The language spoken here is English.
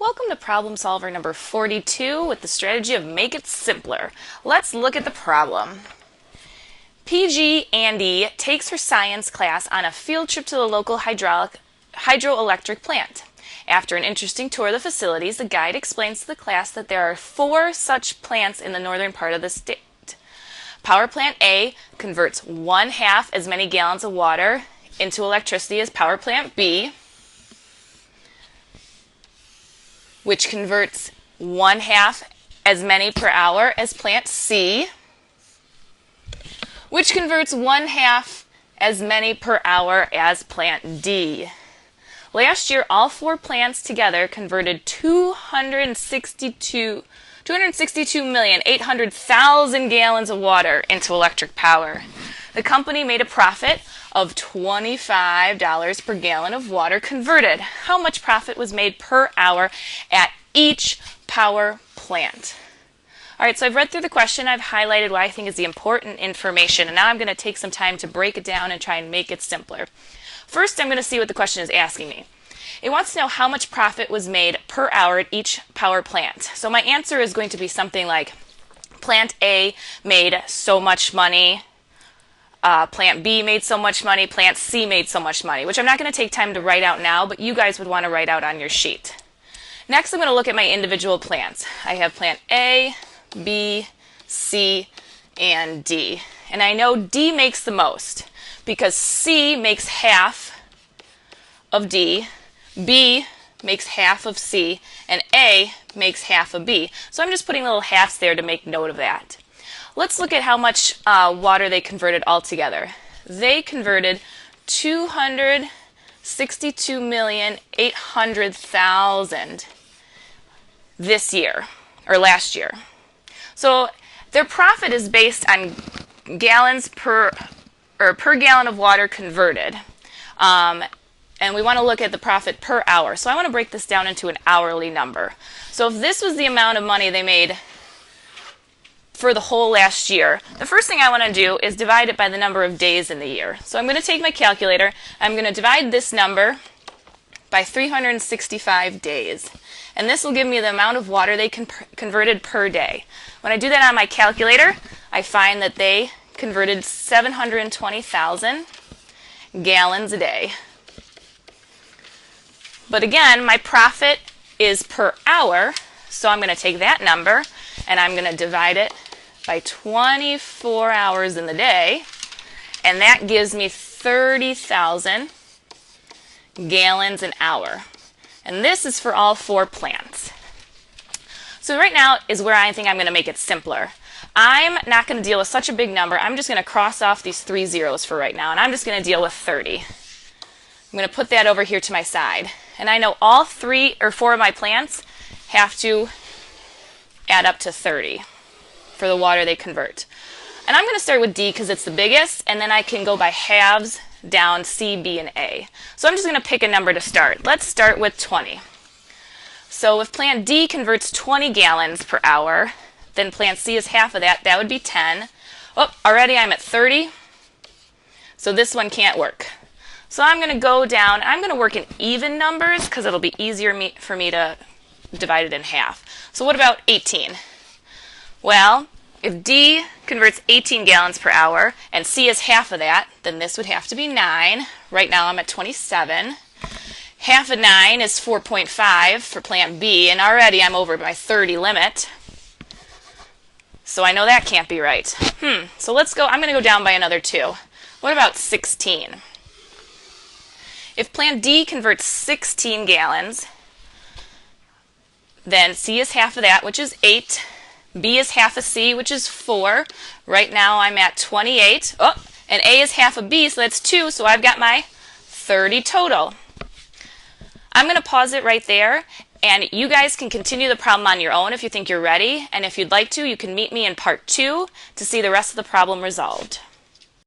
Welcome to problem solver number 42 with the strategy of make it simpler. Let's look at the problem. PG Andy takes her science class on a field trip to the local hydroelectric plant. After an interesting tour of the facilities, the guide explains to the class that there are 4 such plants in the northern part of the state. Power plant A converts 1/2 as many gallons of water into electricity as power plant B, which converts 1/2 as many per hour as plant C, which converts 1/2 as many per hour as plant D. Last year, all 4 plants together converted 262,800,000 gallons of water into electric power. The company made a profit of $25 per gallon of water converted. How much profit was made per hour at each power plant? All right, so I've read through the question. I've highlighted what I think is the important information, and now I'm going to take some time to break it down and try and make it simpler. First, I'm going to see what the question is asking me. It wants to know how much profit was made per hour at each power plant. So my answer is going to be something like plant A made so much money, plant B made so much money, plant C made so much money, which I'm not going to take time to write out now, but you guys would want to write out on your sheet. Next, I'm going to look at my individual plants. I have plant A, B, C, and D. And I know D makes the most because C makes half of D, B makes half of C, and A makes half of B. So I'm just putting little halves there to make note of that. Let's look at how much water they converted altogether. They converted 262,800,000 this year, or last year. So their profit is based on gallons per gallon of water converted. And we want to look at the profit per hour. So I want to break this down into an hourly number. So if this was the amount of money they made for the whole last year, the first thing I want to do is divide it by the number of days in the year. So I'm going to take my calculator. I'm going to divide this number by 365 days. And this will give me the amount of water they converted per day. When I do that on my calculator, I find that they converted 720,000 gallons a day. But again, my profit is per hour, so I'm going to take that number and I'm going to divide it by 24 hours in the day, and that gives me 30,000 gallons an hour. And this is for all 4 plants. So right now is where I think I'm going to make it simpler. I'm not going to deal with such a big number. I'm just going to cross off these 3 zeros for right now, and I'm just going to deal with 30. I'm going to put that over here to my side. And I know all 3 or 4 of my plants have to add up to 30 for the water they convert. And I'm going to start with D because it's the biggest, and then I can go by halves down C, B, and A. So I'm just going to pick a number to start. Let's start with 20. So if plant D converts 20 gallons per hour, then plant C is half of that. That would be 10. Oh, already I'm at 30. So this one can't work. So I'm going to go down. I'm going to work in even numbers because it'll be easier for me to divide it in half. So what about 18? Well, if D converts 18 gallons per hour and C is half of that, then this would have to be 9. Right now I'm at 27. Half of 9 is 4.5 for plant B, and already I'm over my 30 limit. So I know that can't be right. So let's go. I'm going to go down by another 2. What about 16? If plant D converts 16 gallons, then C is half of that, which is 8. B is half of C, which is 4. Right now I'm at 28. Oh, and A is half of B, so that's 2. So I've got my 30 total. I'm going to pause it right there, and you guys can continue the problem on your own if you think you're ready. And if you'd like to, you can meet me in part 2 to see the rest of the problem resolved.